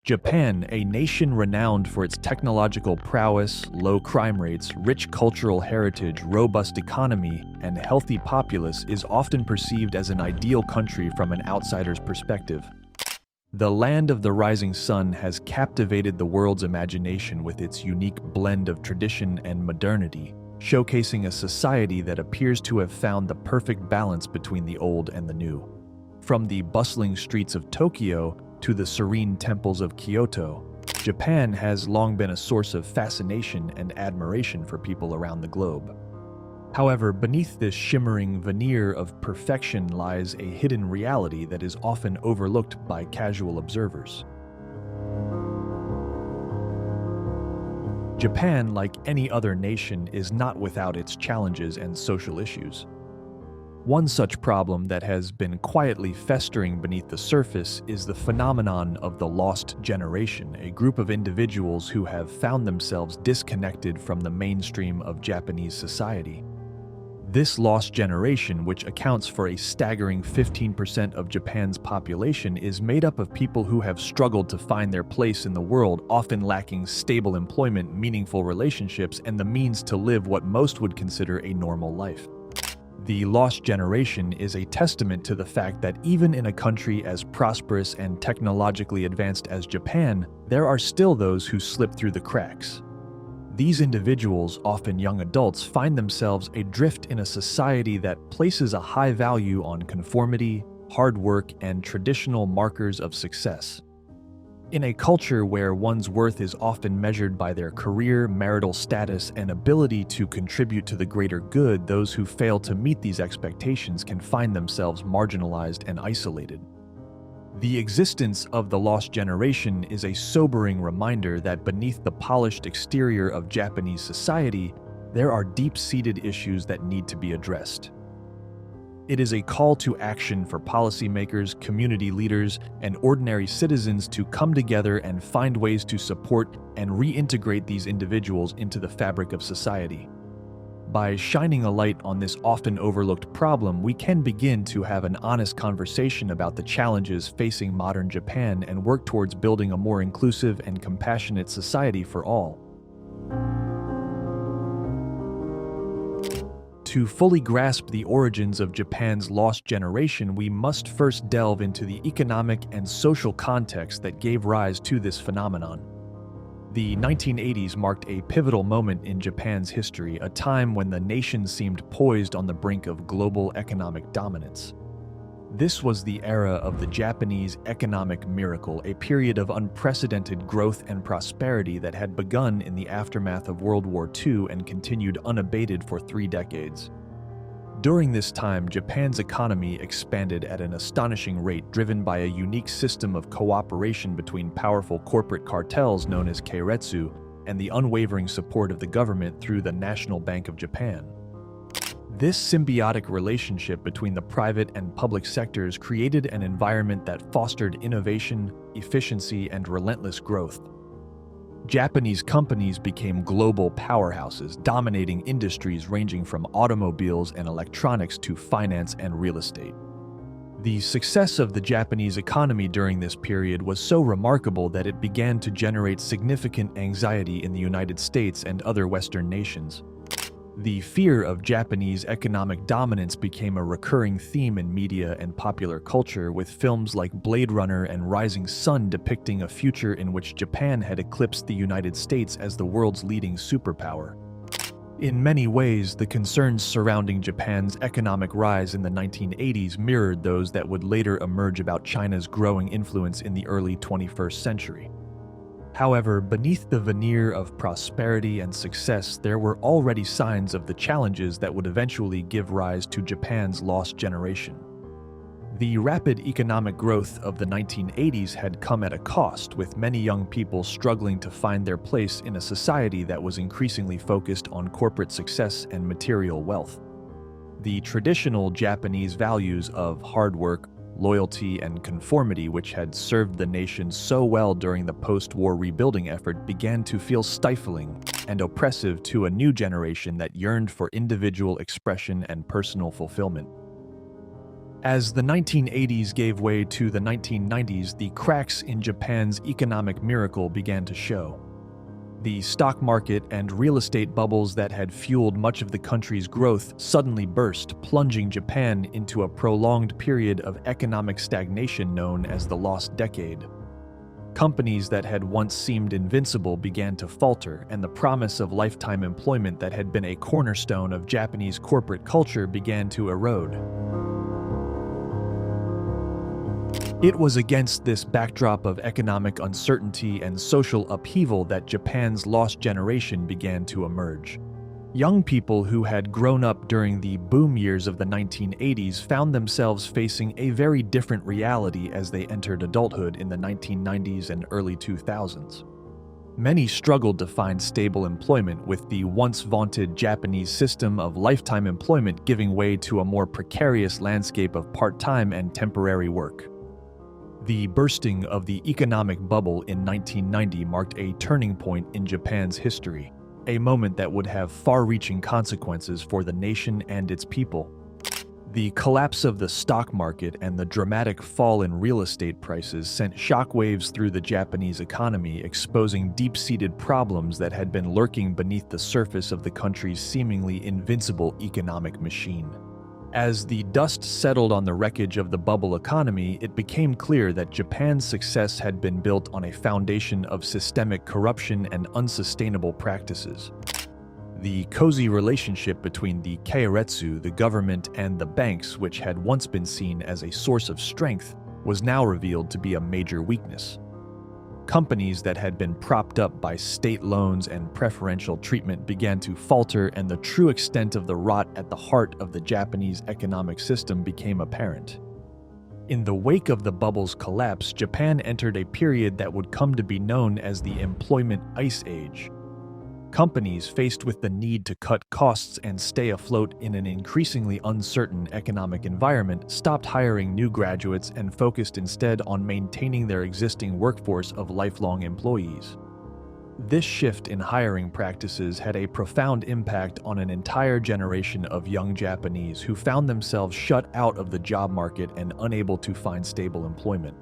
Japan, a nation renowned for its technological prowess, low crime rates, rich cultural heritage, robust economy, and healthy populace, is often perceived as an ideal country from an outsider's perspective. The land of the rising sun has captivated the world's imagination with its unique blend of tradition and modernity, showcasing a society that appears to have found the perfect balance between the old and the new. From the bustling streets of Tokyo to the serene temples of Kyoto, Japan has long been a source of fascination and admiration for people around the globe. However, beneath this shimmering veneer of perfection lies a hidden reality that is often overlooked by casual observers. Japan, like any other nation, is not without its challenges and social issues. One such problem that has been quietly festering beneath the surface is the phenomenon of the lost generation, a group of individuals who have found themselves disconnected from the mainstream of Japanese society. This lost generation, which accounts for a staggering 15% of Japan's population, is made up of people who have struggled to find their place in the world, often lacking stable employment, meaningful relationships, and the means to live what most would consider a normal life. The lost generation is a testament to the fact that even in a country as prosperous and technologically advanced as Japan, there are still those who slip through the cracks. These individuals, often young adults, find themselves adrift in a society that places a high value on conformity, hard work, and traditional markers of success. In a culture where one's worth is often measured by their career, marital status, and ability to contribute to the greater good, those who fail to meet these expectations can find themselves marginalized and isolated. The existence of the lost generation is a sobering reminder that beneath the polished exterior of Japanese society, there are deep-seated issues that need to be addressed. It is a call to action for policymakers, community leaders, and ordinary citizens to come together and find ways to support and reintegrate these individuals into the fabric of society. By shining a light on this often overlooked problem, we can begin to have an honest conversation about the challenges facing modern Japan and work towards building a more inclusive and compassionate society for all. To fully grasp the origins of Japan's lost generation, we must first delve into the economic and social context that gave rise to this phenomenon. The 1980s marked a pivotal moment in Japan's history, a time when the nation seemed poised on the brink of global economic dominance. This was the era of the Japanese economic miracle, a period of unprecedented growth and prosperity that had begun in the aftermath of World War II and continued unabated for 3 decades. During this time, Japan's economy expanded at an astonishing rate, driven by a unique system of cooperation between powerful corporate cartels known as keiretsu and the unwavering support of the government through the National Bank of Japan. This symbiotic relationship between the private and public sectors created an environment that fostered innovation, efficiency, and relentless growth. Japanese companies became global powerhouses, dominating industries ranging from automobiles and electronics to finance and real estate. The success of the Japanese economy during this period was so remarkable that it began to generate significant anxiety in the United States and other Western nations. The fear of Japanese economic dominance became a recurring theme in media and popular culture, with films like Blade Runner and Rising Sun depicting a future in which Japan had eclipsed the United States as the world's leading superpower. In many ways, the concerns surrounding Japan's economic rise in the 1980s mirrored those that would later emerge about China's growing influence in the early 21st century. However, beneath the veneer of prosperity and success, there were already signs of the challenges that would eventually give rise to Japan's lost generation. The rapid economic growth of the 1980s had come at a cost, with many young people struggling to find their place in a society that was increasingly focused on corporate success and material wealth. The traditional Japanese values of hard work, loyalty, and conformity, which had served the nation so well during the post-war rebuilding effort, began to feel stifling and oppressive to a new generation that yearned for individual expression and personal fulfillment. As the 1980s gave way to the 1990s, the cracks in Japan's economic miracle began to show. The stock market and real estate bubbles that had fueled much of the country's growth suddenly burst, plunging Japan into a prolonged period of economic stagnation known as the Lost Decade. Companies that had once seemed invincible began to falter, and the promise of lifetime employment that had been a cornerstone of Japanese corporate culture began to erode. It was against this backdrop of economic uncertainty and social upheaval that Japan's lost generation began to emerge. Young people who had grown up during the boom years of the 1980s found themselves facing a very different reality as they entered adulthood in the 1990s and early 2000s. Many struggled to find stable employment, with the once vaunted Japanese system of lifetime employment giving way to a more precarious landscape of part-time and temporary work. The bursting of the economic bubble in 1990 marked a turning point in Japan's history, a moment that would have far-reaching consequences for the nation and its people. The collapse of the stock market and the dramatic fall in real estate prices sent shockwaves through the Japanese economy, exposing deep-seated problems that had been lurking beneath the surface of the country's seemingly invincible economic machine. As the dust settled on the wreckage of the bubble economy, it became clear that Japan's success had been built on a foundation of systemic corruption and unsustainable practices. The cozy relationship between the keiretsu, the government, and the banks, which had once been seen as a source of strength, was now revealed to be a major weakness. Companies that had been propped up by state loans and preferential treatment began to falter, and the true extent of the rot at the heart of the Japanese economic system became apparent. In the wake of the bubble's collapse, Japan entered a period that would come to be known as the Employment Ice Age. Companies faced with the need to cut costs and stay afloat in an increasingly uncertain economic environment stopped hiring new graduates and focused instead on maintaining their existing workforce of lifelong employees. This shift in hiring practices had a profound impact on an entire generation of young Japanese who found themselves shut out of the job market and unable to find stable employment.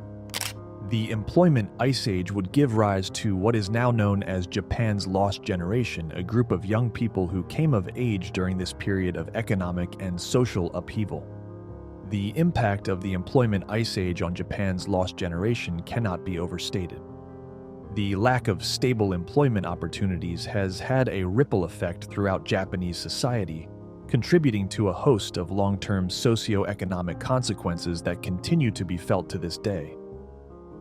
The Employment Ice Age would give rise to what is now known as Japan's Lost Generation, a group of young people who came of age during this period of economic and social upheaval. The impact of the Employment Ice Age on Japan's lost generation cannot be overstated. The lack of stable employment opportunities has had a ripple effect throughout Japanese society, contributing to a host of long-term socio-economic consequences that continue to be felt to this day.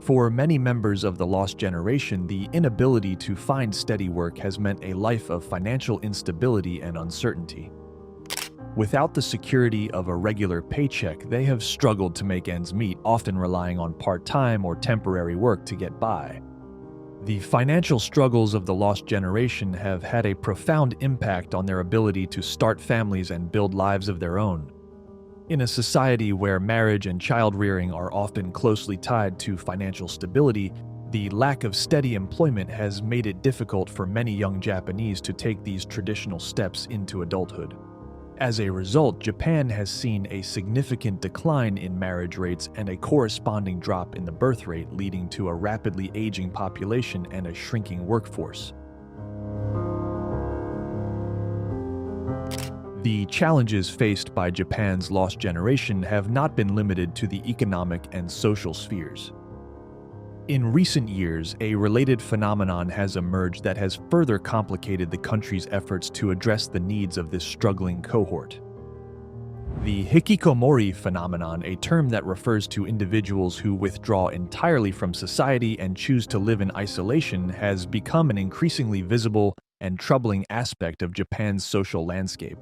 For many members of the lost generation, the inability to find steady work has meant a life of financial instability and uncertainty. Without the security of a regular paycheck, they have struggled to make ends meet, often relying on part-time or temporary work to get by. The financial struggles of the lost generation have had a profound impact on their ability to start families and build lives of their own. In a society where marriage and child-rearing are often closely tied to financial stability, the lack of steady employment has made it difficult for many young Japanese to take these traditional steps into adulthood. As a result, Japan has seen a significant decline in marriage rates and a corresponding drop in the birth rate, leading to a rapidly aging population and a shrinking workforce. The challenges faced by Japan's lost generation have not been limited to the economic and social spheres. In recent years, a related phenomenon has emerged that has further complicated the country's efforts to address the needs of this struggling cohort. The hikikomori phenomenon, a term that refers to individuals who withdraw entirely from society and choose to live in isolation, has become an increasingly visible and troubling aspect of Japan's social landscape.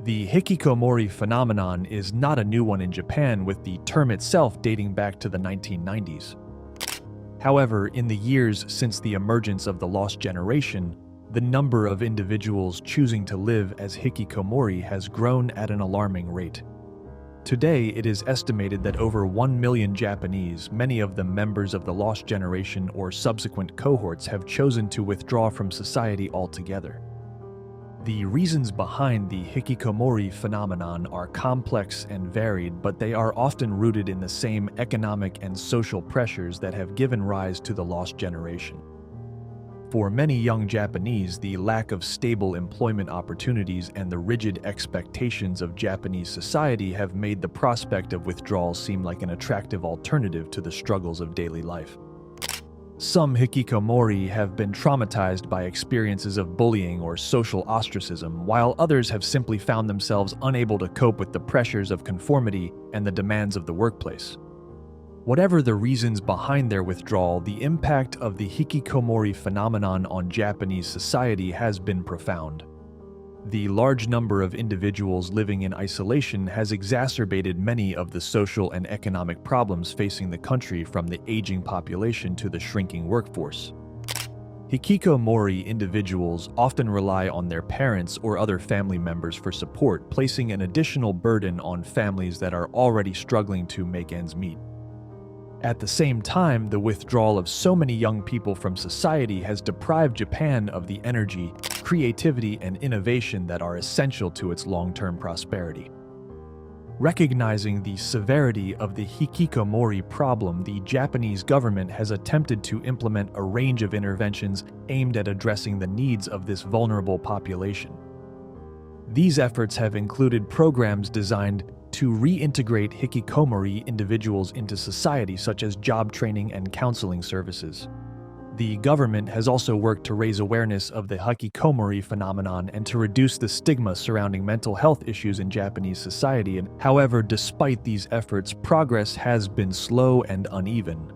The hikikomori phenomenon is not a new one in Japan, with the term itself dating back to the 1990s. However, in the years since the emergence of the lost generation, the number of individuals choosing to live as hikikomori has grown at an alarming rate. Today, it is estimated that over 1 million Japanese, many of them members of the lost generation or subsequent cohorts, have chosen to withdraw from society altogether. The reasons behind the hikikomori phenomenon are complex and varied, but they are often rooted in the same economic and social pressures that have given rise to the lost generation. For many young Japanese, the lack of stable employment opportunities and the rigid expectations of Japanese society have made the prospect of withdrawal seem like an attractive alternative to the struggles of daily life. Some hikikomori have been traumatized by experiences of bullying or social ostracism, while others have simply found themselves unable to cope with the pressures of conformity and the demands of the workplace. Whatever the reasons behind their withdrawal, the impact of the hikikomori phenomenon on Japanese society has been profound. The large number of individuals living in isolation has exacerbated many of the social and economic problems facing the country, from the aging population to the shrinking workforce. Hikikomori individuals often rely on their parents or other family members for support, placing an additional burden on families that are already struggling to make ends meet. At the same time, the withdrawal of so many young people from society has deprived Japan of the energy, creativity, and innovation that are essential to its long-term prosperity. Recognizing the severity of the hikikomori problem, the Japanese government has attempted to implement a range of interventions aimed at addressing the needs of this vulnerable population. These efforts have included programs designed to reintegrate hikikomori individuals into society, such as job training and counseling services. The government has also worked to raise awareness of the hikikomori phenomenon and to reduce the stigma surrounding mental health issues in Japanese society. However, despite these efforts, progress has been slow and uneven.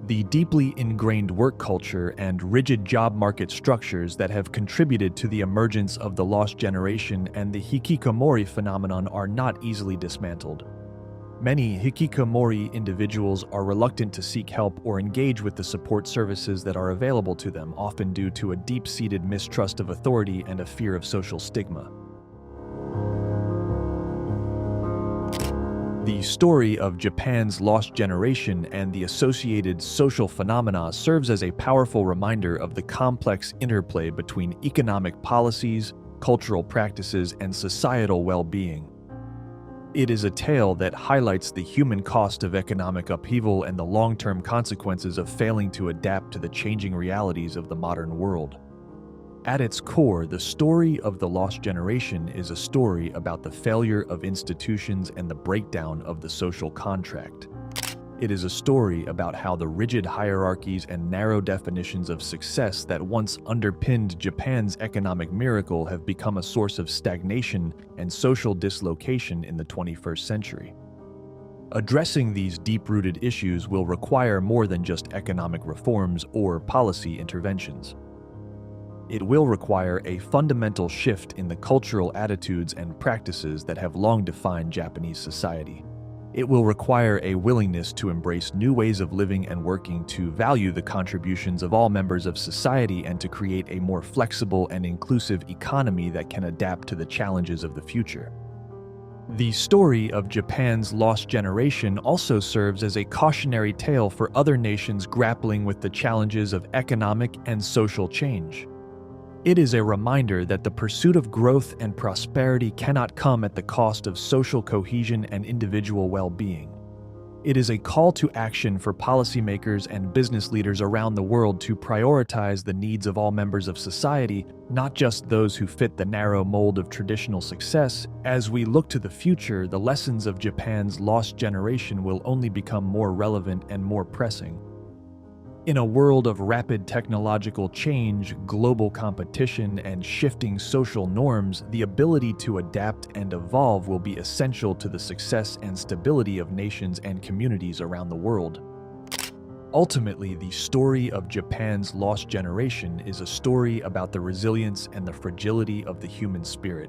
The deeply ingrained work culture and rigid job market structures that have contributed to the emergence of the lost generation and the hikikomori phenomenon are not easily dismantled. Many hikikomori individuals are reluctant to seek help or engage with the support services that are available to them, often due to a deep-seated mistrust of authority and a fear of social stigma. The story of Japan's lost generation and the associated social phenomena serves as a powerful reminder of the complex interplay between economic policies, cultural practices, and societal well-being. It is a tale that highlights the human cost of economic upheaval and the long-term consequences of failing to adapt to the changing realities of the modern world. At its core, the story of the lost generation is a story about the failure of institutions and the breakdown of the social contract. It is a story about how the rigid hierarchies and narrow definitions of success that once underpinned Japan's economic miracle have become a source of stagnation and social dislocation in the 21st century. Addressing these deep-rooted issues will require more than just economic reforms or policy interventions. It will require a fundamental shift in the cultural attitudes and practices that have long defined Japanese society. It will require a willingness to embrace new ways of living and working, to value the contributions of all members of society, and to create a more flexible and inclusive economy that can adapt to the challenges of the future. The story of Japan's lost generation also serves as a cautionary tale for other nations grappling with the challenges of economic and social change. It is a reminder that the pursuit of growth and prosperity cannot come at the cost of social cohesion and individual well-being. It is a call to action for policymakers and business leaders around the world to prioritize the needs of all members of society, not just those who fit the narrow mold of traditional success. As we look to the future, the lessons of Japan's lost generation will only become more relevant and more pressing. In a world of rapid technological change, global competition, and shifting social norms, the ability to adapt and evolve will be essential to the success and stability of nations and communities around the world. Ultimately, the story of Japan's lost generation is a story about the resilience and the fragility of the human spirit.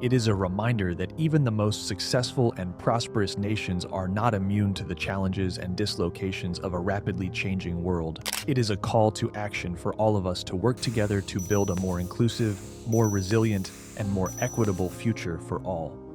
It is a reminder that even the most successful and prosperous nations are not immune to the challenges and dislocations of a rapidly changing world. It is a call to action for all of us to work together to build a more inclusive, more resilient, and more equitable future for all.